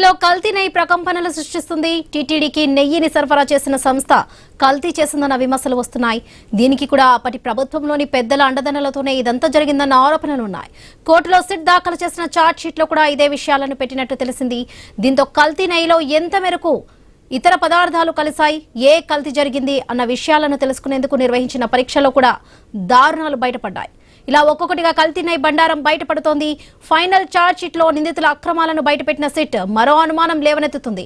లో కల్తీ నెయ్యి ప్రకంపనలు సృష్టిస్తుంది. టీటీడీకి నెయ్యిని సరఫరా చేసిన సంస్థ కల్తీ చేసిందన్న విమర్శలు వస్తున్నాయి. దీనికి కూడా అప్పటి ప్రభుత్వంలోని పెద్దల అండదండలతోనే ఇదంతా జరిగిందన్న ఆరోపణలు ఉన్నాయి. కోర్టులో సిట్ దాఖలు చేసిన ఛార్జ్ షీట్ లో కూడా ఇదే విషయాలను పెట్టినట్టు తెలిసింది. దీంతో కల్తీ నెయ్యిలో ఎంత మేరకు ఇతర పదార్థాలు కలిశాయి, ఏ కల్తీ జరిగింది అన్న విషయాలను తెలుసుకునేందుకు నిర్వహించిన పరీక్షలో కూడా దారుణాలు బయటపడ్డాయి. ఇలా ఒక్కొక్కటిగా కల్తీ నెయ్యి బండారం బయటపడుతోంది. ఫైనల్ ఛార్జ్ షీట్ లో నిందితుల అక్రమాలను బయటపెట్టిన సిట్ మరో అనుమానం లేవనెత్తుతుంది.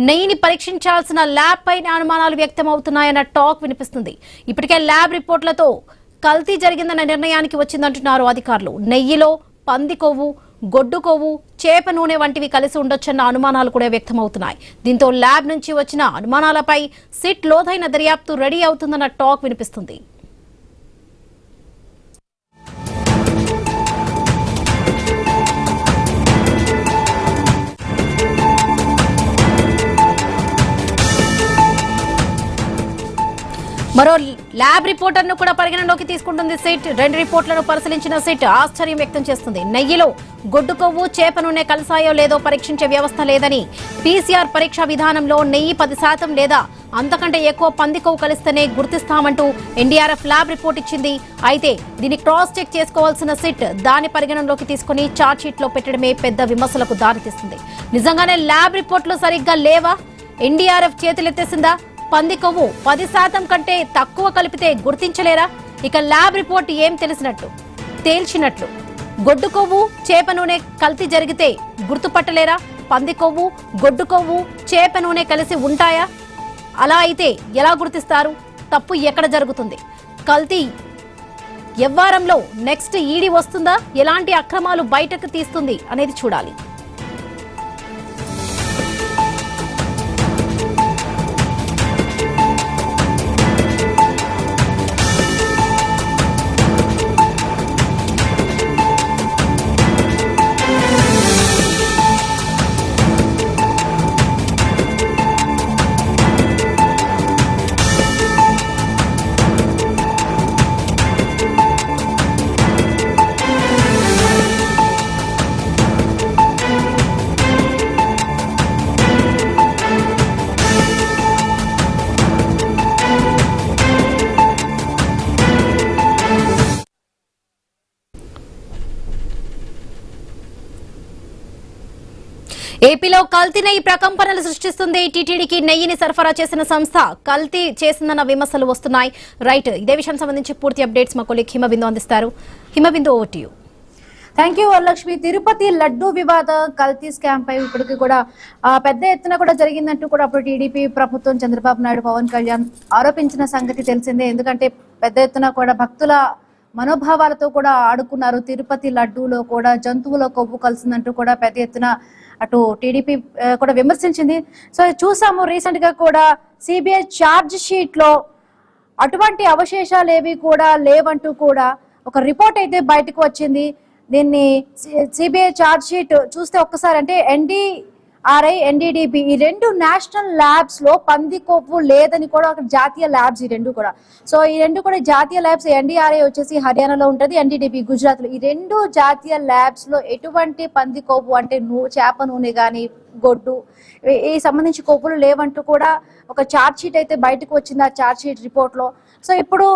నెయ్యిని పరీక్షించాల్సిన ల్యాబ్ పైన అనుమానాలు వ్యక్తమవుతున్నాయన్న టాక్ వినిపిస్తుంది. ఇప్పటికే ల్యాబ్ రిపోర్టులతో కల్తీ జరిగిందన్న నిర్ణయానికి వచ్చిందంటున్నారు అధికారులు. నెయ్యిలో పంది కొవ్వు, గొడ్డు కొవ్వు, చేప నూనె వంటివి కలిసి ఉండొచ్చన్న అనుమానాలు కూడా వ్యక్తమవుతున్నాయి. దీంతో ల్యాబ్ నుంచి వచ్చిన అనుమానాలపై సిట్ లోతైన దర్యాప్తు రెడీ అవుతుందన్న టాక్ వినిపిస్తుంది. మరో ల్యాబ్ రిపోర్టర్ను కూడా పరిగణలోకి తీసుకుంటుంది సిట్. 2 రిపోర్టులను పరిశీలించిన సిట్ ఆశ్చర్యం వ్యక్తం చేస్తుంది. నెయ్యిలో గొడ్డు కొవ్వు, చేప నూనె కలిసాయో లేదో పరీక్షించే వ్యవస్థ లేదని, పీసీఆర్ పరీక్షా విధానంలో నెయ్యి 10% లేదా అంతకంటే ఎక్కువ పంది కొవ్వు కలిస్తేనే గుర్తిస్తామంటూ ఎన్డీఆర్ఎఫ్ ల్యాబ్ రిపోర్ట్ ఇచ్చింది. అయితే దీన్ని క్రాస్ చెక్ చేసుకోవాల్సిన సిట్ దాని పరిగణనలోకి తీసుకుని ఛార్జ్ షీట్ లో పెట్టడమే పెద్ద విమర్శలకు దారితీస్తుంది. నిజంగానే ల్యాబ్ రిపోర్టులు సరిగ్గా లేవా? ఎన్డీఆర్ఎఫ్ చేతులెత్తేసిందా? పంది కొవ్వు 10% కంటే తక్కువ కలిపితే గుర్తించలేరా? ఇక ల్యాబ్ రిపోర్ట్ ఏం తేల్చినట్లు గొడ్డు కొవ్వు, చేప నూనె కల్తీ జరిగితే గుర్తుపట్టలేరా? పంది కొవ్వు, గొడ్డు కొవ్వు, చేప నూనె కలిసి ఉంటాయా? అలా అయితే ఎలా గుర్తిస్తారు? తప్పు ఎక్కడ జరుగుతుంది? కల్తీ ఎవ్వారంలో నెక్స్ట్ ఈడీ వస్తుందా? ఎలాంటి అక్రమాలు బయటకు తీస్తుంది అనేది చూడాలి. ఏపీలో కల్తీ నెయ్యి ప్రకంపనలు సృష్టిస్తుంది. టీటీడీకి నెయ్యిని సరఫరా చేసిన సంస్థ కల్తీ చేసిందన్న విమర్శలు వస్తున్నాయి. రైట్, ఇదే విషయానికి సంబంధించి పూర్తి అప్డేట్స్ మా కొలీగ్ హిమబిందు అందిస్తారు. Himabindu, over to you. Thank you Varalakshmi. Tirupati laddu వివాద కల్తీ స్కామ్ పై ఇప్పటికీ కూడా పెద్ద ఎత్తున కూడా జరిగిందంటూ కూడా అప్పుడు టీడీపీ ప్రభుత్వం, చంద్రబాబు నాయుడు, పవన్ కళ్యాణ్ ఆరోపించిన సంగతి తెలిసిందే. ఎందుకంటే పెద్ద ఎత్తున కూడా భక్తుల మనోభావాలతో కూడా ఆడుకున్నారు. తిరుపతి లడ్డూలో కూడా జంతువుల కొవ్వు కలిసిందంటూ కూడా పెద్ద ఎత్తున అటు టీడీపీ కూడా విమర్శించింది. సో చూసాము రీసెంట్ గా కూడా సిబిఐ ఛార్జ్ షీట్ లో అటువంటి అవశేషాలు ఏవి కూడా లేవంటూ కూడా ఒక రిపోర్ట్ అయితే బయటకు వచ్చింది. దీన్ని సిబిఐ ఛార్జ్ షీట్ చూస్తే ఒక్కసారి అంటే ఎన్డీఆర్ఐ, ఎన్డీడీబీ ఈ 2 నేషనల్ ల్యాబ్స్ లో పంది కొవ్వు లేదని కూడా ఒక జాతీయ ల్యాబ్స్ ఈ 2 కూడా. సో ఈ 2 కూడా జాతీయ ల్యాబ్స్. ఎన్డీఆర్ఐ వచ్చేసి హర్యానాలో ఉంటుంది, ఎన్డీడీబీ గుజరాత్ లో. ఈ 2 జాతీయ ల్యాబ్స్ లో ఎటువంటి పంది కొవ్వు అంటే చేప నూనె కానీ గొడ్డు ఈ సంబంధించి కొవ్వులు లేవంటూ కూడా ఒక ఛార్జ్ షీట్ అయితే బయటకు వచ్చింది ఆ ఛార్జ్ షీట్ రిపోర్ట్ లో. సో ఇప్పుడు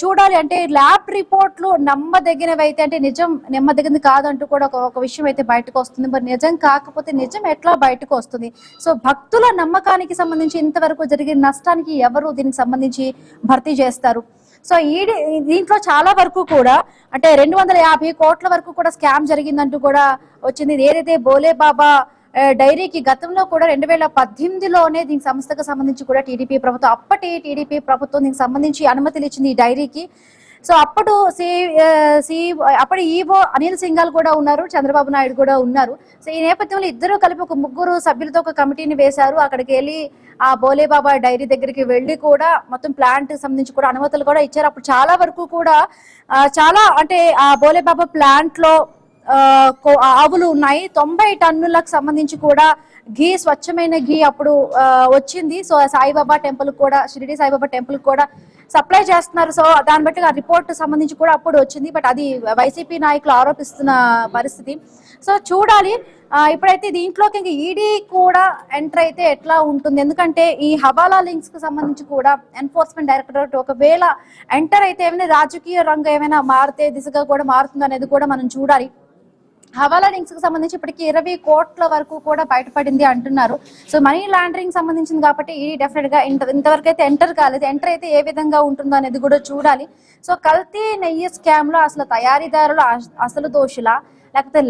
చూడాలి అంటే ల్యాబ్ రిపోర్ట్లు నమ్మదగినవి అయితే అంటే నిజం నమ్మదగినది కాదంటూ కూడా ఒక విషయం అయితే బయటకు వస్తుంది. మరి నిజం కాకపోతే నిజం ఎట్లా బయటకు వస్తుంది? సో భక్తుల నమ్మకానికి సంబంధించి ఇంతవరకు జరిగిన నష్టానికి ఎవరు దీనికి సంబంధించి భర్తీ చేస్తారు? సో దీంట్లో చాలా వరకు కూడా అంటే 250 కోట్ల వరకు కూడా స్కామ్ జరిగిందంటూ కూడా వచ్చింది. ఏదైతే బోలే బాబా డైరీకి గతంలో కూడా 2018లోనే దీనికి సంస్థకు సంబంధించి కూడా అప్పటి టీడీపీ ప్రభుత్వం దీనికి సంబంధించి అనుమతులు ఇచ్చింది ఈ డైరీకి. సో అప్పటి ఈవో అనిల్ సింఘాల్ కూడా ఉన్నారు, చంద్రబాబు నాయుడు కూడా ఉన్నారు. సో ఈ నేపథ్యంలో ఇద్దరు కలిపి ఒక 3 సభ్యులతో ఒక కమిటీని వేశారు. అక్కడికి వెళ్ళి ఆ బోలేబాబా డైరీ దగ్గరికి వెళ్ళి కూడా మొత్తం ప్లాంట్ సంబంధించి కూడా అనుమతులు కూడా ఇచ్చారు. అప్పుడు చాలా వరకు కూడా చాలా అంటే ఆ బోలేబాబా ప్లాంట్ లో ఆవులు ఉన్నాయి. 90 టన్నులకు సంబంధించి కూడా ఘీ, స్వచ్ఛమైన ఘీ అప్పుడు వచ్చింది. సో సాయిబాబా టెంపుల్ కూడా, షిరిడి సాయిబాబా టెంపుల్ కూడా సప్లై చేస్తున్నారు. సో దాన్ని బట్టి ఆ రిపోర్ట్ సంబంధించి కూడా అప్పుడు వచ్చింది. బట్ అది వైసీపీ నాయకులు ఆరోపిస్తున్న పరిస్థితి. సో చూడాలి. ఇప్పుడైతే దీంట్లోకి ఇంకా ఈడీ కూడా ఎంటర్ అయితే ఎట్లా ఉంటుంది, ఎందుకంటే ఈ హవాలా లింక్స్ కు సంబంధించి కూడా ఎన్ఫోర్స్మెంట్ డైరెక్టరేట్ ఒకవేళ ఎంటర్ అయితే ఏమైనా రాజకీయ రంగం ఏమైనా మారితే దిశగా కూడా మారుతుంది అనేది కూడా మనం చూడాలి. హవాలా లింక్స్ కు సంబంధించి ఇప్పటికీ 20 కోట్ల వరకు కూడా బయటపడింది అంటున్నారు. సో మనీ లాండరింగ్ సంబంధించింది కాబట్టి ఈ డెఫినెట్ గా ఇంతవరకు అయితే ఎంటర్ కాలేదు. ఎంటర్ అయితే ఏ విధంగా ఉంటుందో అనేది కూడా చూడాలి. సో కల్తీ నెయ్యి స్కామ్ లో అసలు తయారీదారులు అసలు దోషులా, లేకపోతే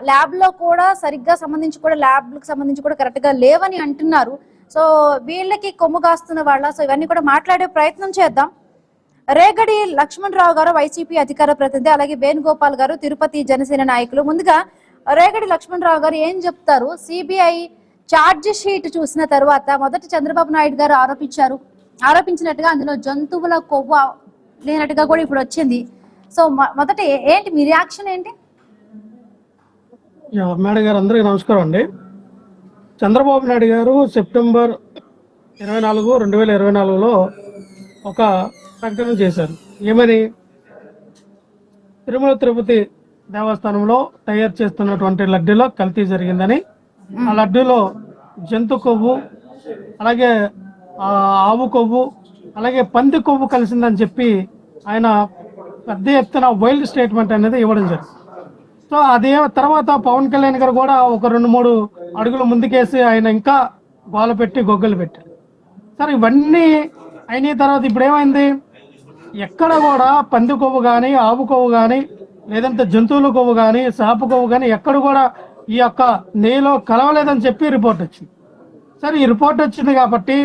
ల్యాబ్ లో కూడా సరిగ్గా సంబంధించి కూడా ల్యాబ్లకు సంబంధించి కూడా కరెక్ట్ గా లేవని అంటున్నారు. సో వీళ్ళకి కొమ్ము కాస్తున్న వాళ్ళ, సో ఇవన్నీ కూడా మాట్లాడే ప్రయత్నం చేద్దాం. రేగడి లక్ష్మణరావు గారు వైసీపీ అధికార ప్రతినిధి, అలాగే వేణుగోపాల్ గారు తిరుపతి జనసేన నాయకులు. ముందుగా రేగడి లక్ష్మణరావు గారు ఏం చెప్తారు? సిబిఐ ఛార్జ్ షీట్ చూసిన తర్వాత మొదట చంద్రబాబు నాయుడు గారు ఆరోపించినట్టుగా అందులో జంతువుల కొవ్వు లేనట్టుగా కూడా ఇప్పుడు వచ్చింది. సో మొదట ఏంటి మీ రియాక్షన్ ఏంటి? మేడం గారు, అందరికీ నమస్కారం అండి. చంద్రబాబు నాయుడు గారు సెప్టెంబర్ 24, 2024లో ఒక ప్రకటన చేశారు. ఏమని? తిరుమల తిరుపతి దేవస్థానంలో తయారు చేస్తున్నటువంటి లడ్డూలో కల్తీ జరిగిందని, ఆ లడ్డూలో జంతు కొవ్వు, అలాగే ఆవు కొవ్వు, అలాగే పంది కొవ్వు కలిసిందని చెప్పి ఆయన పెద్ద ఎత్తున వైల్డ్ స్టేట్మెంట్ అనేది ఇవ్వడం జరిగింది. సో అదే తర్వాత పవన్ కళ్యాణ్ గారు కూడా ఒక 2-3 అడుగులు ముందుకేసి ఆయన ఇంకా గోల పెట్టి గొగ్గలు పెట్టారు. సరే, ఇవన్నీ అయిన తర్వాత ఇప్పుడు ఏమైంది? ఎక్కడ కూడా పంది కొవ్వు కానీ, ఆవు కొవ్వు కానీ, లేదంటే జంతువుల కొవ్వు కానీ, చేప కొవ్వు కానీ ఎక్కడ కూడా ఈ యొక్క నెయ్యిలో కలవలేదని చెప్పి రిపోర్ట్ వచ్చింది. సరే, ఈ రిపోర్ట్ వచ్చింది కాబట్టి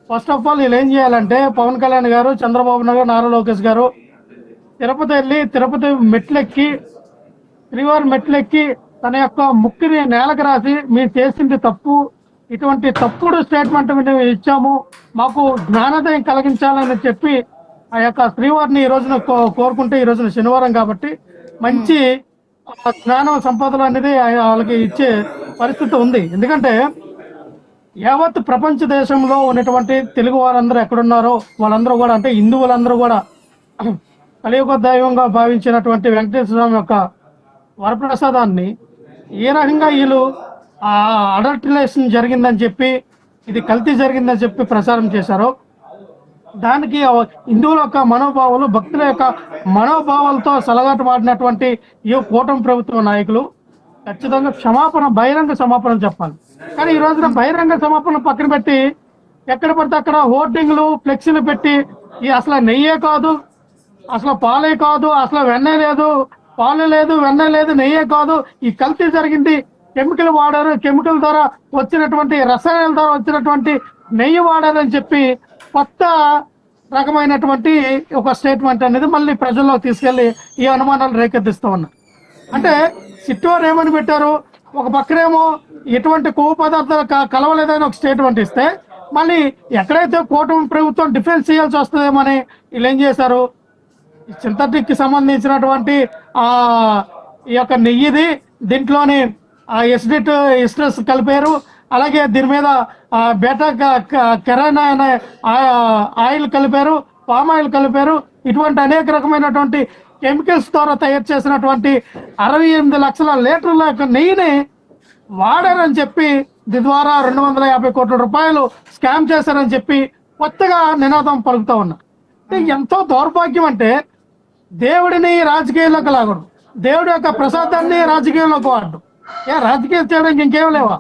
ఫస్ట్ ఆఫ్ ఆల్ వీళ్ళు ఏం చేయాలంటే, పవన్ కళ్యాణ్ గారు, చంద్రబాబు నాయుడు, నారా లోకేష్ గారు తిరుపతి వెళ్ళి తిరుపతి మెట్లెక్కి, శ్రీవారి మెట్లెక్కి తన యొక్క ముక్కిని నేలకు రాసి, మీరు చేసింది తప్పు, ఇటువంటి తప్పుడు స్టేట్మెంట్ మేము ఇచ్చాము, మాకు జ్ఞానోదయం కలిగించాలని చెప్పి ఆ యొక్క శ్రీవారిని ఈ రోజున కోరుకుంటే, ఈ రోజున శనివారం కాబట్టి మంచి జ్ఞానం సంపదలు అనేది వాళ్ళకి ఇచ్చే పరిస్థితి ఉంది. ఎందుకంటే యావత్ ప్రపంచ దేశంలో ఉన్నటువంటి తెలుగు వారందరూ ఎక్కడున్నారో వాళ్ళందరూ కూడా, అంటే హిందువులందరూ కూడా కలియుగ దైవంగా భావించినటువంటి వెంకటేశ్వర స్వామి యొక్క వరప్రసాదాన్ని ఏ రకంగా వీళ్ళు అడల్టరేషన్ జరిగిందని చెప్పి, ఇది కల్తీ జరిగిందని చెప్పి ప్రచారం చేశారో, దానికి హిందువుల యొక్క మనోభావాలు, భక్తుల యొక్క మనోభావాలతో సలగాటు మాడినటువంటి ఈ కూటమి ప్రభుత్వ నాయకులు ఖచ్చితంగా బహిరంగ క్షమాపణ చెప్పాలి. కానీ ఈ రోజున బహిరంగ క్షమాపణ పక్కన పెట్టి ఎక్కడ పడితే అక్కడ హోర్డింగ్లు, ఫ్లెక్సీలు పెట్టి అసలు నెయ్యే కాదు, అసలు పాలే కాదు, అసలు వెన్న లేదు, పాలు లేదు, వెన్న లేదు, నెయ్యే కాదు, ఈ కల్తీ జరిగింది, కెమికల్ వాడారు, కెమికల్ ద్వారా వచ్చినటువంటి రసాయనాల ద్వారా వచ్చినటువంటి నెయ్యి వాడారని చెప్పి కొత్త రకమైనటువంటి ఒక స్టేట్మెంట్ అనేది మళ్ళీ ప్రజల్లో తీసుకెళ్లి ఈ అనుమానాలు రేకెత్తిస్తూ ఉన్నారు. అంటే సిట్వార్ ఏమని పెట్టారు? ఒక పక్కనేమో ఎటువంటి కొవ్వు పదార్థాలు కలవలేదని ఒక స్టేట్మెంట్ ఇస్తే, మళ్ళీ ఎక్కడైతే కూటమి ప్రభుత్వం డిఫెన్స్ చేయాల్సి వస్తుందేమని వీళ్ళు ఏం చేశారు? సింథటిక్ కి సంబంధించినటువంటి ఈ యొక్క నెయ్యిది, దీంట్లోని ఎస్ట్రెస్ కలిపారు, అలాగే దీని మీద బేటా కెరైన్ అనే ఆయిల్ కలిపారు, పామ్ ఆయిల్ కలిపారు. ఇటువంటి అనేక రకమైనటువంటి కెమికల్స్ ద్వారా తయారు చేసినటువంటి 68 లక్షల లీటర్ల యొక్క నెయ్యిని వాడారని చెప్పి, దీని ద్వారా 250 కోట్ల రూపాయలు స్కామ్ చేశారని చెప్పి కొత్తగా నినాదం పలుకుతా ఉన్నారు. ఎంతో దౌర్భాగ్యం అంటే, దేవుడిని రాజకీయాల్లోకి లాగడం, దేవుడి యొక్క ప్రసాదాన్ని రాజకీయంలోకి వాడడం. రాజకీయం చేయడానికి ఇంకేం లేవా?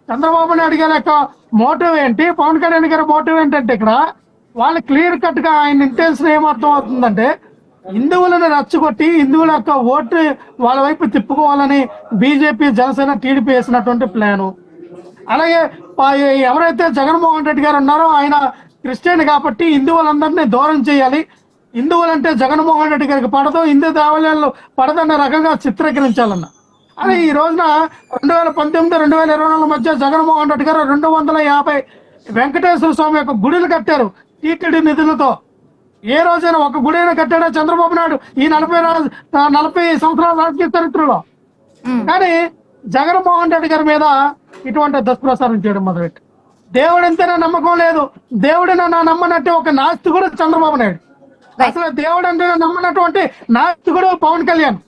చంద్రబాబు నాయుడు గారి యొక్క మోటివ్ ఏంటి, పవన్ కళ్యాణ్ గారి మోటివ్ ఏంటంటే, ఇక్కడ వాళ్ళు క్లియర్ కట్ గా ఆయన ఇంటెన్షన్ ఏమర్థం అవుతుందంటే, హిందువులను రచ్చగొట్టి హిందువుల యొక్క ఓటు వాళ్ళ వైపు తిప్పుకోవాలని బీజేపీ, జనసేన, టీడీపీ వేసినటువంటి ప్లాను. అలాగే ఎవరైతే జగన్మోహన్ రెడ్డి గారు ఉన్నారో ఆయన క్రిస్టియన్ కాబట్టి హిందువులందరినీ దూరం చేయాలి, హిందువులంటే జగన్మోహన్ రెడ్డి గారికి పడదు, హిందూ దేవాలయాలు పడదన్న రకంగా చిత్రీకరించాలన్న. అని ఈ రోజున 2019, 2024 మధ్య జగన్మోహన్ రెడ్డి గారు 250 వెంకటేశ్వర స్వామి యొక్క గుడులు కట్టారు టీటీడీ నిధులతో. ఏ రోజైనా ఒక గుడి అయినా కట్టాడా చంద్రబాబు నాయుడు ఈ 40 సంవత్సరాల రాజకీయ చరిత్రలో? కానీ జగన్మోహన్ రెడ్డి గారి మీద ఇటువంటి దుష్ప్రచారం చేయడం మొదలెట్టి దేవుడు ఎంతైనా నమ్మకం లేదు, దేవుడిని నా నమ్మనట్టే ఒక నాస్తికుడు చంద్రబాబు నాయుడు, అసలు దేవుడు అంటే నమ్మనటువంటి నాస్తికుడు పవన్ కళ్యాణ్.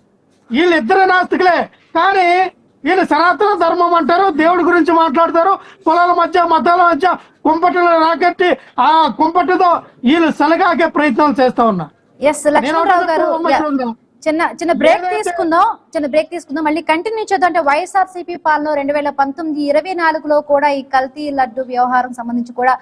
వీళ్ళిద్దరు నాస్తికులే, కానీ వీళ్ళు సనాతన ధర్మం అంటారు, దేవుడి గురించి మాట్లాడతారు, కులాల మధ్య మతాల మధ్య కుంపటిలో రాకెట్టి ఆ కుంపటితో వీళ్ళు సలగాకే ప్రయత్నాలు చేస్తా ఉన్నా. ఎస్ లక్ష్మణరావు గారు, చిన్న బ్రేక్ తీసుకుందాం మళ్ళీ కంటిన్యూ చేద్దాం. అంటే వైఎస్ఆర్సీపీ పాలన 2019-24లో కూడా ఈ కల్తీ లడ్డు వ్యవహారం సంబంధించి కూడా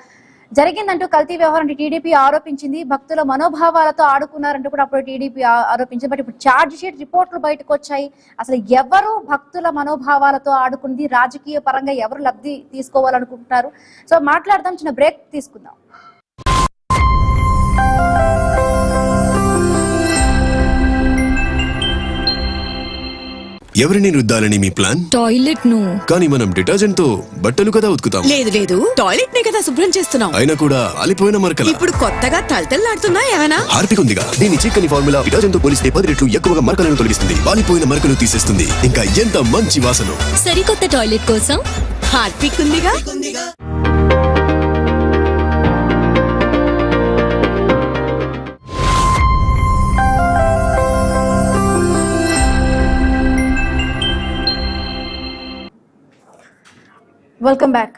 జరిగిందంటూ కల్తీ వ్యవహారం టీడీపీ ఆరోపించింది. భక్తుల మనోభావాలతో ఆడుకున్నారంటూ కూడా అప్పుడు టీడీపీ ఆరోపించింది. బట్ ఇప్పుడు ఛార్జ్ షీట్ రిపోర్ట్లు బయటకు వచ్చాయి. అసలు ఎవరు భక్తుల మనోభావాలతో ఆడుకుంది, రాజకీయ పరంగా ఎవరు లబ్ధి తీసుకోవాలనుకుంటున్నారు? సో మాట్లాడదాం, చిన్న బ్రేక్ తీసుకుందాం. ఎవరిని రుద్దాలని మీ ప్లాన్? టాయిలెట్ ను. కానీ మనం డిటర్జెంట్ తో బట్టలు కదా ఉతుకుతాం. లేదు టాయిలెట్ నే కదా శుభ్రం చేస్తున్నాం. అయినా కూడా ఆలిపోయిన మరకలు. ఇప్పుడు కొత్తగా తలతల్లాడుతున్నా ఏమైనా? హార్పిక్ ఉందిగా, దీని చిక్కని ఫార్ములా డిటర్జెంట్ తో పోలిస్తే 10 రెట్లు ఎక్కువగా మరకలను తొలగిస్తుంది, వాలిపోయిన మరకలు తీసేస్తుంది. ఇంకా ఎంత మంచి వాసన. సరికొత్త టాయిలెట్ కోసం హార్పిక్ ఉందిగా. Welcome back.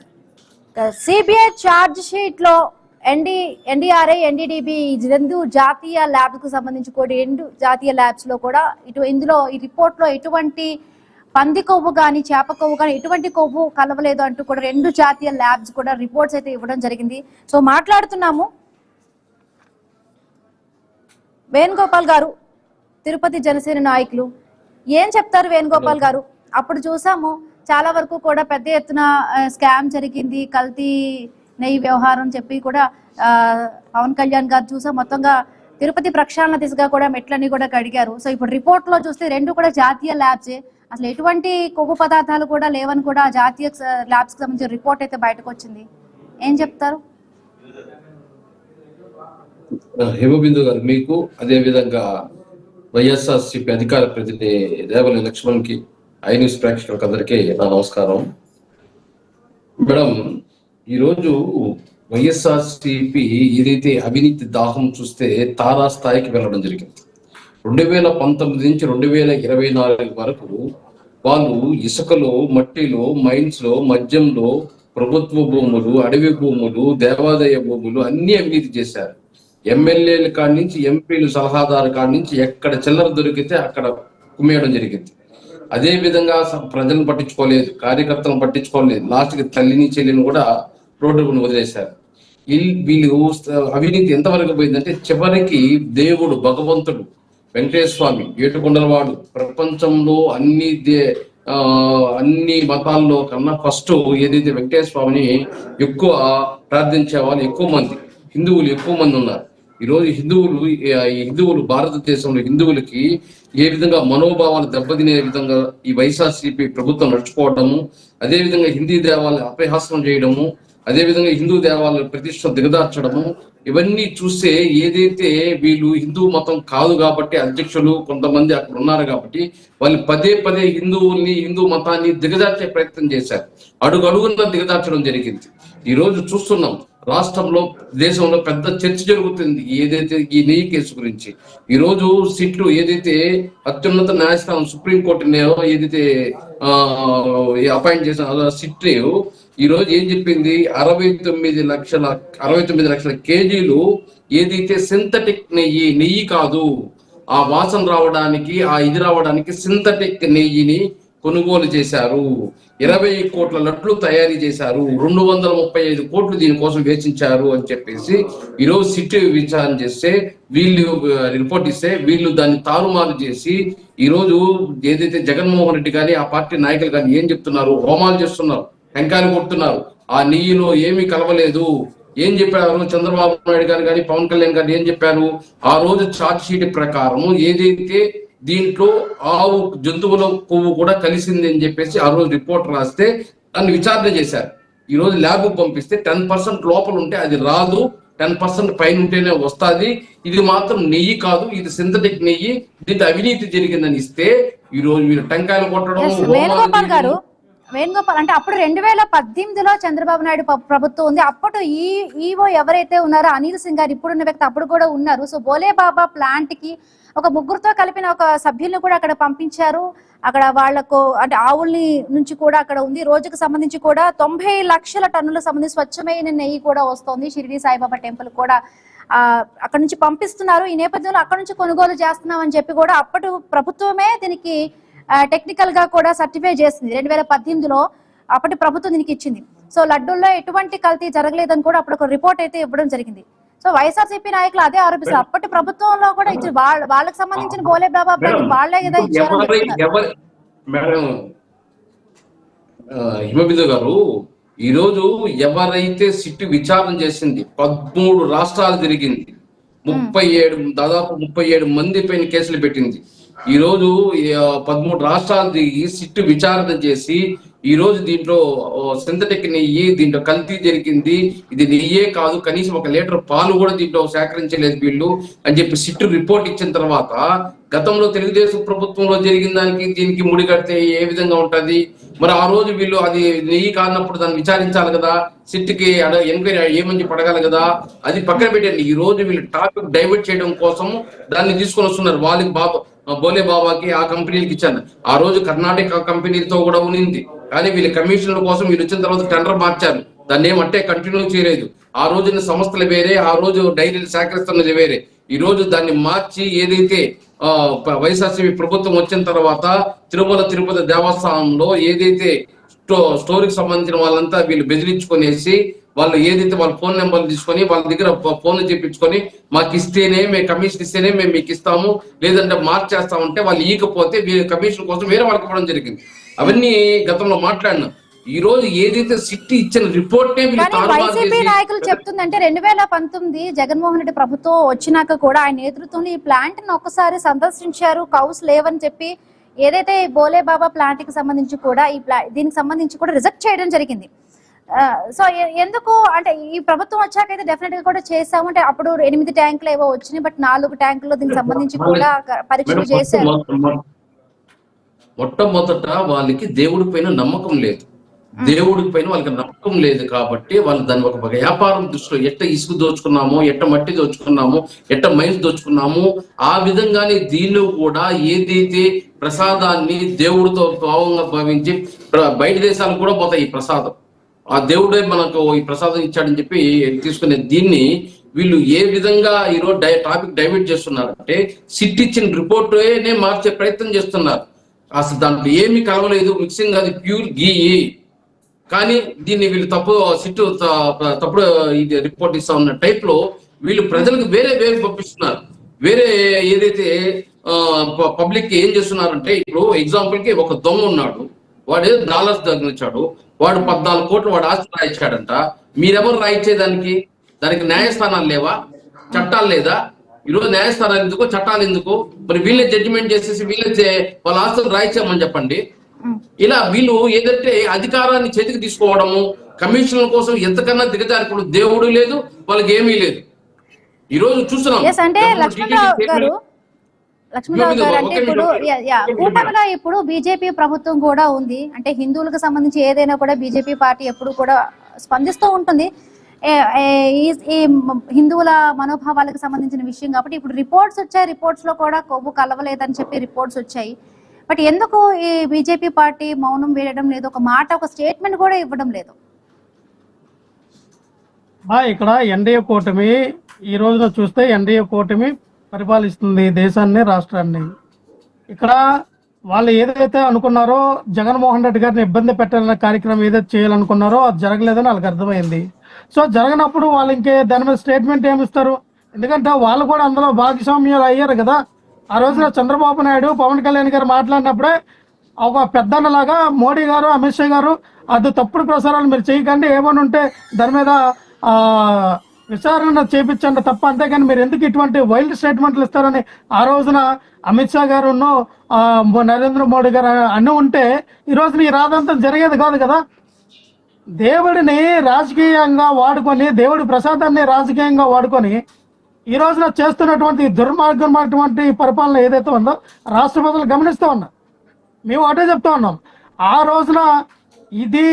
CBI charge sheet లో ఎన్డీఆర్ఐ, ఎన్డీడీబీ రెండు జాతీయ ల్యాబ్స్ కు సంబంధించి కూడా 2 జాతీయ ల్యాబ్స్ లో కూడా ఇందులో ఈ రిపోర్ట్ లో ఎటువంటి పంది కొవ్వు కానీ చేప కొవ్వు కానీ ఎటువంటి కొవ్వు కలవలేదు అంటూ కూడా 2 జాతీయ ల్యాబ్స్ కూడా రిపోర్ట్స్ అయితే ఇవ్వడం జరిగింది. సో మాట్లాడుతున్నాము. వేణుగోపాల్ గారు, తిరుపతి జనసేన నాయకులు, ఏం చెప్తారు వేణుగోపాల్ గారు? అప్పుడు చూసాము చాలా వరకు కూడా పెద్ద ఎత్తున స్కామ్ జరిగింది, కల్తీ నెయ్యి వ్యవహారం చెప్పి కూడా పవన్ కళ్యాణ్ గారు చూసా మొత్తంగా తిరుపతి ప్రక్షాళన దిశగా కూడా మెట్లని కూడా కడిగారు. సో ఇప్పుడు రిపోర్ట్ లో చూస్తే 2 కూడా జాతీయ ల్యాబ్సే, అసలు ఎటువంటి కొవ్వు పదార్థాలు కూడా లేవని కూడా జాతీయ ల్యాబ్స్ కి సంబంధించిన రిపోర్ట్ అయితే బయటకు వచ్చింది. ఏం చెప్తారు? హేమబిందు గారు, మీకు అదే విధంగా వైఎస్ఆర్సీపీ అధికార ప్రతినిధి రేవలి లక్ష్మణ్ కి, ఐ న్యూస్ ప్రేక్షకులకు అందరికీ నా నమస్కారం. మేడం, ఈరోజు వైఎస్ఆర్సీపీ ఏదైతే అవినీతి దాహం చూస్తే తారా స్థాయికి వెళ్ళడం జరిగింది. 2019 నుంచి 2024 వరకు వాళ్ళు ఇసుకలో, మట్టిలో, మైన్స్ లో, మద్యంలో, ప్రభుత్వ భూములు, అడవి భూములు, దేవాదాయ భూములు అన్ని అవినీతి చేశారు. ఎమ్మెల్యేల కాడి నుంచి, ఎంపీలు సలహాదారు కాడి నుంచి ఎక్కడ చిల్లర దొరికితే అక్కడ కుమ్మేయడం జరిగింది. అదే విధంగా ప్రజలను పట్టించుకోలేదు, కార్యకర్తలను పట్టించుకోలేదు, లాస్ట్కి తల్లిని చెల్లిని కూడా రోడ్డును వదిలేశారు. వీళ్ళు అవినీతి ఎంతవరకు పోయిందంటే చివరికి దేవుడు, భగవంతుడు, వెంకటేశ్వర స్వామి, ఏటుకొండలవాడు, ప్రపంచంలో అన్ని మతాల్లో కన్నా ఫస్ట్ ఏదైతే వెంకటేశ్వర స్వామిని ఎక్కువ ప్రార్థించే వాళ్ళు ఎక్కువ మంది, హిందువులు ఎక్కువ మంది ఉన్నారు. ఈరోజు హిందువులు భారతదేశంలో హిందువులకి ఏ విధంగా మనోభావాలు దెబ్బతినే విధంగా ఈ వైఎస్ఆర్సీపీ ప్రభుత్వం నడుచుకోవడము, అదేవిధంగా హిందీ దేవాలయాలను అపహాస్యం చేయడము, అదేవిధంగా హిందూ దేవాలయాల ప్రతిష్ట దిగదార్చడము, ఇవన్నీ చూస్తే ఏదైతే వీళ్ళు హిందూ మతం కాదు కాబట్టి అధ్యక్షులు కొంతమంది అక్కడ ఉన్నారు కాబట్టి వాళ్ళు పదే హిందువుల్ని, హిందూ మతాన్ని దిగదార్చే ప్రయత్నం చేశారు. అడుగడుగున దిగదార్చడం జరిగింది. ఈ రోజు చూస్తున్నాం రాష్ట్రంలో, దేశంలో పెద్ద చర్చ జరుగుతుంది ఏదైతే ఈ నెయ్యి కేసు గురించి. ఈ రోజు సిట్లు ఏదైతే అత్యున్నత న్యాయస్థానం సుప్రీంకోర్టు ఏదైతే అపాయింట్ చేసిన సిట్ ఈ రోజు ఏం చెప్పింది, 69 లక్షల కేజీలు ఏదైతే సింథటిక్ నెయ్యి కాదు, ఆ వాసన రావడానికి, ఆ ఇది రావడానికి సింథటిక్ నెయ్యిని కొనుగోలు చేశారు. 20 కోట్ల లడ్లు తయారీ చేశారు, 235 కోట్లు దీనికోసం వేచించారు అని చెప్పేసి ఈరోజు సిట్ విచారణ చేస్తే, వీళ్ళు రిపోర్ట్ ఇస్తే వీళ్ళు దాన్ని తారుమారు చేసి ఈరోజు ఏదైతే జగన్మోహన్ రెడ్డి కానీ ఆ పార్టీ నాయకులు కానీ ఏం చెప్తున్నారు, హోమాలు చేస్తున్నారు, టెంకాయలు కొడుతున్నారు. ఆ నెయ్యిలో ఏమీ కలవలేదు. ఏం చెప్పారు చంద్రబాబు నాయుడు గారు కానీ పవన్ కళ్యాణ్ గారు ఏం చెప్పారు, ఆ రోజు ఛార్జ్ షీట్ ప్రకారం ఏదైతే దీంట్లో ఆవు జంతువుల కొవ్వు కూడా కలిసింది అని చెప్పేసి ఆ రోజు రిపోర్ట్ రాస్తే దాన్ని విచారణ చేశారు. ఈ రోజు ల్యాబ్ పంపిస్తే 10% లోపల ఉంటే అది రాదు, 10% పైన ఉంటేనే వస్తుంది, ఇది మాత్రం నెయ్యి కాదు, ఇది సింథటిక్ నెయ్యి, దీంట్లో అవినీతి జరిగిందని ఇస్తే ఈ రోజు మీరు టెంకాయలు కొట్టడం. వేణుగోపాల్ గారు, వేణుగోపాల్ అంటే అప్పుడు 2018లో చంద్రబాబు నాయుడు ప్రభుత్వం ఉంది. అప్పుడు ఈవో ఎవరైతే ఉన్నారో అనిల్ సింగ్ గారు ఇప్పుడున్న వ్యక్తి అప్పుడు కూడా ఉన్నారు. సో బోలే బాబా ప్లాంట్ కి ఒక ముగ్గురుతో కలిపిన ఒక సభ్యులను కూడా అక్కడ పంపించారు. అక్కడ వాళ్లకు అంటే ఆవుల్ని నుంచి కూడా అక్కడ ఉంది. రోజుకు సంబంధించి కూడా 90 లక్షల టన్నులకు సంబంధించి స్వచ్ఛమైన నెయ్యి కూడా వస్తోంది. షిరిడి సాయిబాబా టెంపుల్ కూడా అక్కడ నుంచి పంపిస్తున్నారు. ఈ నేపథ్యంలో అక్కడ నుంచి కొనుగోలు చేస్తున్నాం అని చెప్పి కూడా అప్పటి ప్రభుత్వమే దీనికి టెక్నికల్ గా కూడా సర్టిఫై చేసింది. 2018లో అప్పటి ప్రభుత్వం దీనికి ఇచ్చింది. సో లడ్డూల్లో ఎటువంటి కల్తీ జరగలేదని కూడా అప్పుడు ఒక రిపోర్ట్ అయితే ఇవ్వడం జరిగింది. సో వైఎస్ఆర్సీపీ నాయకులు అదే ఆరోపిస్తారు. అప్పటి ప్రభుత్వంలో కూడా ఇచ్చి వాళ్ళకి సంబంధించిన బోలే బాబా వాళ్ళే కదా ఇచ్చారు. మేడం హిమబిందు గారు, ఈరోజు ఎవరైతే సిట్టు విచారణ చేసింది 13 రాష్ట్రాలు తిరిగింది, దాదాపు 37 మంది పైన కేసులు పెట్టింది. ఈ రోజు 13 రాష్ట్రాలు దిగి సిట్టు విచారణ చేసి ఈ రోజు దీంట్లో సింథటిక్ నెయ్యి, దీంట్లో కల్తీ జరిగింది, ఇది నెయ్యే కాదు, కనీసం 1 లీటర్ పాలు కూడా దీంట్లో సేకరించలేదు వీళ్ళు అని చెప్పి సిట్టు రిపోర్ట్ ఇచ్చిన తర్వాత గతంలో తెలుగుదేశం ప్రభుత్వంలో జరిగిన దానికి దీనికి ముడిగడితే ఏ విధంగా ఉంటది? మరి ఆ రోజు వీళ్ళు అది నెయ్యి కానప్పుడు దాన్ని విచారించాలి కదా, సిట్కి ఎంక్వైరీ ఏమని పడగాలి కదా, అది పక్కన పెట్టండి. ఈ రోజు వీళ్ళు టాపిక్ డైవర్ట్ చేయడం కోసం దాన్ని తీసుకొని వస్తున్నారు. వాళ్ళకి బోలే బాబాకి ఆ కంపెనీలకి ఇచ్చాను. ఆ రోజు కర్ణాటక కంపెనీలతో కూడా ఉనింది, కానీ వీళ్ళ కమిషన్ల కోసం వీళ్ళు వచ్చిన తర్వాత టెండర్ మార్చారు. దాన్ని ఏమంటే కంటిన్యూ చేయలేదు. ఆ రోజున సంస్థలు వేరే, ఆ రోజు డైరీలు సేకరిస్తున్నది వేరే. ఈ రోజు దాన్ని మార్చి ఏదైతే వైఎస్ఆర్సీపీ ప్రభుత్వం వచ్చిన తర్వాత తిరుమల తిరుపతి దేవస్థానంలో ఏదైతే స్టోరీకి సంబంధించిన వాళ్ళంతా వీళ్ళు బెదిరించుకునేసి వాళ్ళు ఏదైతే వాళ్ళ ఫోన్ నెంబర్లు తీసుకొని వాళ్ళ దగ్గర ఫోన్లు చేపించుకొని మాకు ఇస్తేనే మేము కమిషన్ ఇస్తేనే మేము మీకు ఇస్తాము, లేదంటే మార్చేస్తామంటే వాళ్ళు ఈకపోతే కమిషన్ కోసం వేరే వాళ్ళకి ఇవ్వడం జరిగింది. అవన్నీ గతంలో మాట్లాడినాం. ఈ రోజు ఏదైతే సిట్టి ఇచ్చిన రిపోర్టే వైసీపీ నాయకులు చెప్తుందంటే 2019 జగన్మోహన్ రెడ్డి ప్రభుత్వం వచ్చినాక కూడా ఆయన నేతృత్వంలో ఈ ప్లాంట్ ని ఒక్కసారి సందర్శించారు. కౌస్ లేవని చెప్పి ఏదైతే బోలే బాబా ప్లాంట్ కి సంబంధించి కూడా దీనికి సంబంధించి కూడా రిజెక్ట్ చేయడం జరిగింది. సో ఎందుకు అంటే ఈ ప్రభుత్వం వచ్చాక అయితే డెఫినెట్ గా కూడా చేసాము అంటే అప్పుడు 8 ట్యాంకులు ఏవో వచ్చినాయి, బట్ 4 ట్యాంకులు దీనికి సంబంధించి కూడా పరీక్షలు చేశారు. మొట్టమొదట వాళ్ళకి దేవుడి పైన నమ్మకం లేదు. దేవుడి పైన వాళ్ళకి నమ్మకం లేదు కాబట్టి వాళ్ళు దాన్ని ఒక వ్యాపారం దృష్టిలో ఎట్ట ఇసుకు దోచుకున్నామో, ఎట్ట మట్టి దోచుకున్నామో, ఎట్ట మైన్స్ దోచుకున్నామో ఆ విధంగానే దీనిలో కూడా ఏదైతే ప్రసాదాన్ని దేవుడితో భావంగా భావించి బయట దేశాలకు కూడా పోతాయి ఈ ప్రసాదం. ఆ దేవుడే మనకు ఈ ప్రసాదం ఇచ్చాడని చెప్పి తీసుకునే దీన్ని వీళ్ళు ఏ విధంగా ఈరోజు టాపిక్ డైవర్ట్ చేస్తున్నారంటే సిట్ ఇచ్చిన రిపోర్టునే మార్చే ప్రయత్నం చేస్తున్నారు. అసలు దాంట్లో ఏమీ కలవలేదు, మిక్సింగ్ అది ప్యూర్ గీ. కానీ దీన్ని వీళ్ళు తప్పుడు ఇది రిపోర్ట్ ఇస్తా ఉన్న టైప్ లో వీళ్ళు ప్రజలకు వేరే పంపిస్తున్నారు. వేరే ఏదైతే పబ్లిక్ ఏం చేస్తున్నారంటే ఇప్పుడు ఎగ్జాంపుల్ కి ఒక దొంగ ఉన్నాడు, వాడు ఏదో డాలర్స్ తగ్గించాడు, వాడు 14 కోట్లు వాడు ఆస్తి రాయించాడంట. మీరెవరు రాయించేదానికి? దానికి న్యాయస్థానాలు లేవా? చట్టాలు లేదా? ఈరోజు న్యాయస్థానాలు ఎందుకు, చట్టాలు ఎందుకు? మరి వీళ్ళే జడ్జిమెంట్ చేసేసి వీళ్ళే వాళ్ళ ఆస్తులు రాయించామని చెప్పండి. ఇలా వీళ్ళు ఏదంటే అధికారాన్ని చేతికి తీసుకోవడము, కమిషన్ల కోసం ఎంతకన్నా దిగజారిపోవడం. దేవుడు లేదు, వాళ్ళకి ఏమీ లేదు. ఈ రోజు చూస్తున్నాం. అంటే లక్ష్మణరావు గారు అంటే ఇప్పుడు కూటమిలో ఇప్పుడు బీజేపీ ప్రభుత్వం కూడా ఉంది. అంటే హిందువులకు సంబంధించి ఏదైనా కూడా బీజేపీ పార్టీ ఎప్పుడు కూడా స్పందిస్తూ ఉంటుంది. ఈ హిందువుల మనోభావాలకు సంబంధించిన విషయం కాబట్టి ఇప్పుడు రిపోర్ట్స్ వచ్చాయి. రిపోర్ట్స్ లో కూడా కొవ్వు కలవలేదని చెప్పి రిపోర్ట్స్ వచ్చాయి. బట్ ఎందుకు ఈ బీజేపీ పార్టీ మౌనం వేయడం లేదు? ఒక మాట, ఒక స్టేట్మెంట్ కూడా ఇవ్వడం లేదు. ఇక్కడ ఎన్డీఏ కూటమి ఈ రోజున చూస్తే ఎన్డీఏ కూటమి పరిపాలిస్తుంది దేశాన్ని, రాష్ట్రాన్ని. ఇక్కడ వాళ్ళు ఏదైతే అనుకున్నారో జగన్మోహన్ రెడ్డి గారిని ఇబ్బంది పెట్టాలనే కార్యక్రమం ఏదైతే చేయాలనుకున్నారో అది జరగలేదని వాళ్ళకి అర్థమైంది. సో జరగనప్పుడు వాళ్ళు ఇంకే దాని మీద స్టేట్మెంట్ ఏమిస్తారు? ఎందుకంటే వాళ్ళు కూడా అందులో భాగస్వామ్యాలు అయ్యారు కదా. ఆ రోజున చంద్రబాబు నాయుడు, పవన్ కళ్యాణ్ గారు మాట్లాడినప్పుడే ఒక పెద్దన్నలాగా మోడీ గారు, అమిత్ షా గారు అది తప్పుడు ప్రసారాలు మీరు చేయకండి, ఏమని ఉంటే దాని మీద విచారణ చేపించండి తప్ప, అంతేగాని మీరు ఎందుకు ఇటువంటి వైల్డ్ స్టేట్మెంట్లు ఇస్తారని ఆ రోజున అమిత్ షా గారు నరేంద్ర మోడీ గారు అన్నీ ఉంటే ఈ రోజున ఈ రాదంతం జరిగేది కాదు కదా. దేవుడిని రాజకీయంగా వాడుకొని, దేవుడి ప్రసాదాన్ని రాజకీయంగా వాడుకొని ఈ రోజున చేస్తున్నటువంటి దుర్మార్గమైనటువంటి పరిపాలన ఏదైతే ఉందో రాష్ట్ర ప్రజలు గమనిస్తూ ఉన్నారు. మేము అటే చెప్తా ఉన్నాం. ఆ రోజున ఇది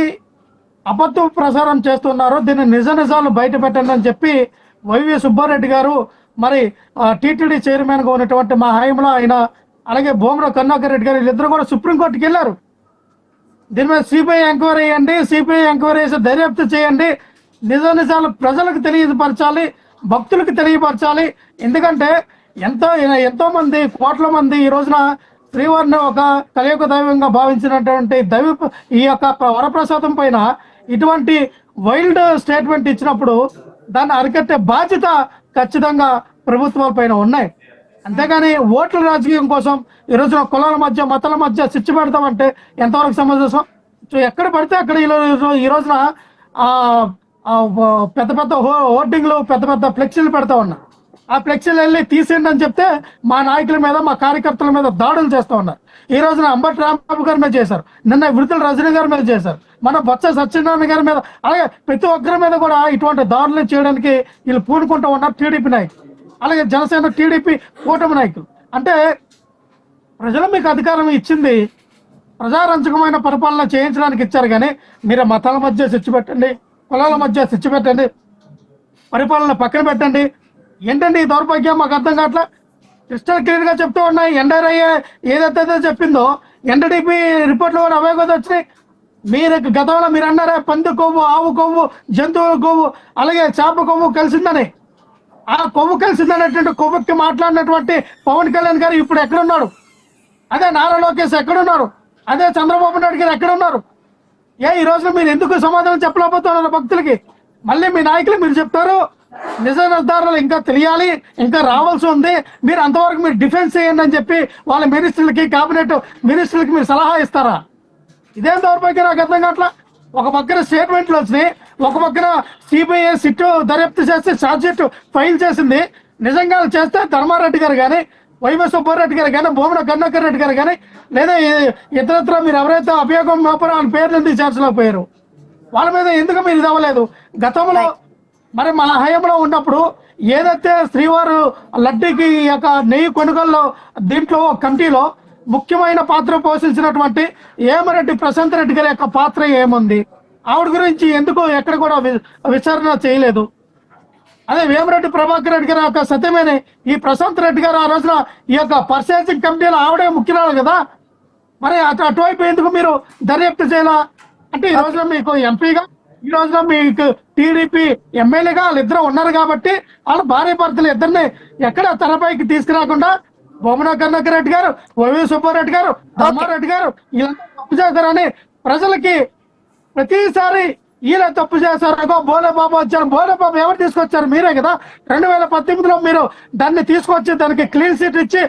అబద్ధం ప్రసారం చేస్తున్నారు, దీన్ని నిజాలు బయట పెట్టండి అని చెప్పి వైవి సుబ్బారెడ్డి గారు మరి టీటీడీ చైర్మన్గా ఉన్నటువంటి మా హయాంలో ఆయన అలాగే భూమన కరుణాకర్ రెడ్డి గారు వీళ్ళిద్దరు కూడా సుప్రీంకోర్టుకి వెళ్ళారు. దీని మీద సిబిఐ ఎంక్వైరీ చేయండి, సిబిఐ ఎంక్వైరీ చేసి దర్యాప్తు చేయండి, నిజాలు ప్రజలకు తెలియపరచాలి, భక్తులకు తెలియపరచాలి. ఎందుకంటే ఎంతో మంది కోట్ల మంది ఈ రోజున శ్రీవారిని ఒక కలియుగ దైవంగా భావించినటువంటి ఈ యొక్క వరప్రసాదం పైన ఇటువంటి వైల్డ్ స్టేట్మెంట్ ఇచ్చినప్పుడు దాన్ని అరికట్టే బాధ్యత ఖచ్చితంగా ప్రభుత్వాల పైన ఉన్నాయి. అంతేగాని ఓట్ల రాజకీయం కోసం ఈ రోజున కులాల మధ్య మతాల మధ్య చిచ్చు పెడతామంటే ఎంతవరకు సమంజసం? ఎక్కడ పడితే అక్కడ ఈ రోజున పెద్ద పెద్ద హోర్డింగ్లు పెద్ద పెద్ద ఫ్లెక్సీలు పెడతా ఉన్నా. ఆ ఫ్లెక్సీలు వెళ్ళి తీసేయండి అని చెప్తే మా నాయకుల మీద మా కార్యకర్తల మీద దాడులు చేస్తూ ఉన్నారు. ఈ రోజున అంబటి రాంబాబు గారి మీద చేశారు, నిన్న విడుదల రజనీ గారి మీద చేశారు, మన బొత్స సత్యనారాయణ గారి మీద, అలాగే ప్రతి ఒక్కరి మీద కూడా ఇటువంటి దాడులు చేయడానికి వీళ్ళు పూనుకుంటూ ఉన్నారు టీడీపీ నాయకులు, అలాగే జనసేన టీడీపీ కూటమి నాయకులు. అంటే ప్రజలు మీకు అధికారం ఇచ్చింది ప్రజారంజకమైన పరిపాలన చేయించడానికి ఇచ్చారు, కానీ మీరు మతాల మధ్య చిచ్చు పెట్టండి, కులాల మధ్య చిచ్చు పెట్టండి, పరిపాలన పక్కన పెట్టండి. ఏంటండి ఈ దౌర్భాగ్యం? మాకు అర్థం కావట్లా. క్రిస్టల్ క్లియర్ గా చెప్తూ ఉన్నాయి. ఎన్డీఆర్ఐఏ ఏదైతే చెప్పిందో ఎన్డీటీపీ రిపోర్ట్లు కూడా అవే కదా వచ్చినాయి. మీరు గతంలో మీరు అన్నారా పంది కొవ్వు, ఆవు కొవ్వు, జంతువుల కొవ్వు, అలాగే చేప కొవ్వు కలిసిందని. ఆ కొవ్వు కలిసిందనేటువంటి కొవ్వుకి మాట్లాడినటువంటి పవన్ కళ్యాణ్ గారు ఇప్పుడు ఎక్కడున్నాడు? అదే నారా లోకేష్ ఎక్కడున్నారు? అదే చంద్రబాబు నాయుడు గారు ఎక్కడున్నారు? ఈ రోజు మీరు ఎందుకు సమాధానం చెప్పలేకపోతున్నారు భక్తులకి? మళ్ళీ మీ నాయకులు మీరు చెప్తారు నిజ నిర్ధారణలు ఇంకా తెలియాలి, ఇంకా రావాల్సి ఉంది, మీరు అంతవరకు మీరు డిఫెన్స్ చేయండి అని చెప్పి వాళ్ళ మినిస్టర్లకి కేబినెట్ మినిస్టర్లకి మీరు సలహా ఇస్తారా? ఇదేం దౌర్భాగ్యం నాకు అర్థం కావట్లా. ఒక పక్కన స్టేట్మెంట్లు వచ్చినాయి, ఒక పక్కన సిబిఐ సిట్ దర్యాప్తు చేస్తే ఛార్జ్ షీట్ ఫైల్ చేసింది. నిజంగా చేస్తే ధర్మారెడ్డి గారు కానీ, వైవి సుబ్బారెడ్డి గారు కానీ, భూమన కరుణాకర్ రెడ్డి గారు కానీ, లేదా ఇతరత్ర మీరు ఎవరైతే అభియోగం మోపారో వాళ్ళ పేర్లు ఎందుకు చేర్చలేకపోయారు? వాళ్ళ మీద ఎందుకు మీరు ఇది అవ్వలేదు? గతంలో మరి మన హయాంలో ఉన్నప్పుడు ఏదైతే శ్రీవారు లడ్డీకి యొక్క నెయ్యి కొనుగోలు దీంట్లో కమిటీలో ముఖ్యమైన పాత్ర పోషించినటువంటి ఏమరెడ్డి ప్రశాంత్ రెడ్డి గారి యొక్క పాత్ర ఏముంది? ఆవిడ గురించి ఎందుకు ఎక్కడ కూడా విచారణ చేయలేదు? అదే వేమిరెడ్డి ప్రభాకర్ రెడ్డి గారి యొక్క సత్యమేని ఈ ప్రశాంత్ రెడ్డి గారు ఆ రోజున ఈ యొక్క పర్చేసింగ్ కమిటీలో ఆవిడే ముఖ్యురాలు కదా, మరి అటువైపు ఎందుకు మీరు దర్యాప్తు చేయాలా? అంటే ఈ రోజున మీకు ఎంపీగా, ఈ రోజున మీకు టీడీపీ ఎమ్మెల్యేగా వాళ్ళిద్దరు ఉన్నారు కాబట్టి వాళ్ళ భార్య భర్తలు ఇద్దరిని ఎక్కడ తెరపైకి తీసుకురాకుండా భూమన కరుణాకర్ రెడ్డి గారు, వైవి సుబ్బారెడ్డి గారు, ధర్మారెడ్డి గారు వీళ్ళంతా తప్పు చేశారని ప్రజలకి ప్రతిసారి వీళ్ళ తప్పు చేశారు. బోలేబాబు వచ్చారు, బోలేబాబు ఎవరు తీసుకొచ్చారు? మీరే కదా. 2018లో మీరు దాన్ని తీసుకొచ్చి దానికి క్లీన్ సీట్ ఇచ్చి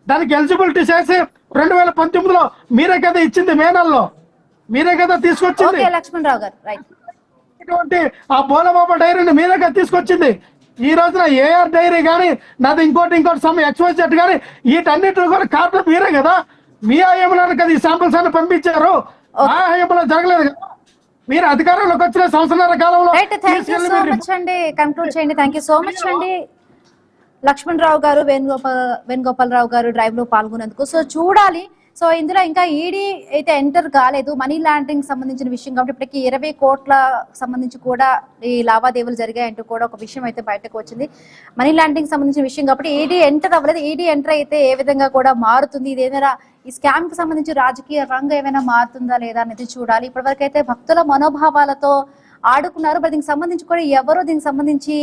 దానికి ఎలిజిబిలిటీ చేసి 2019లో మీరే కదా ఇచ్చింది, మే నెలలో మీరే కదా తీసుకొచ్చింది. లక్ష్మణరావు గారు ఆ బోలబాబా డైరీని మీరే కదా తీసుకొచ్చింది. ఈ రోజున ఏఆర్ డైరీ కానీ నాది ఇంకోటి XYZ కానీ వీటన్నిటి కూడా కారణం మీరే కదా. మీ హయాంలో కదా ఈ శాంపుల్స్ అన్ని పంపించారు, ఆ హయాంలో జరగలేదు కదా. మీరు అధికారంలోకి వచ్చిన సంవత్సరాల కాలంలో కంక్లూడ్ చేయండి. థ్యాంక్ యూ సో మచ్ అండి లక్ష్మణరావు గారు, వేణుగోపాలరావు గారు డ్రైవ్ లో పాల్గొనేందుకు. సో చూడాలి. సో ఇందులో ఇంకా ఈడీ అయితే ఎంటర్ కాలేదు, మనీ లాండరింగ్ సంబంధించిన విషయం కాబట్టి ఇప్పటికీ 20 కోట్ల సంబంధించి కూడా ఈ లావాదేవీలు జరిగాయంటూ కూడా ఒక విషయం అయితే బయటకు వచ్చింది. మనీ లాండరింగ్ సంబంధించిన విషయం కాబట్టి ఈడీ ఎంటర్ అవ్వలేదు. ఈడీ ఎంటర్ అయితే ఏ విధంగా కూడా మారుతుంది, ఇది ఏదైనా ఈ స్కామ్ కి సంబంధించి రాజకీయ రంగం ఏమైనా మారుతుందా లేదా అనేది చూడాలి. ఇప్పటివరకు అయితే భక్తుల మనోభావాలతో ఆడుకున్నారు. మరి దీనికి సంబంధించి కూడా ఎవరు దీనికి సంబంధించి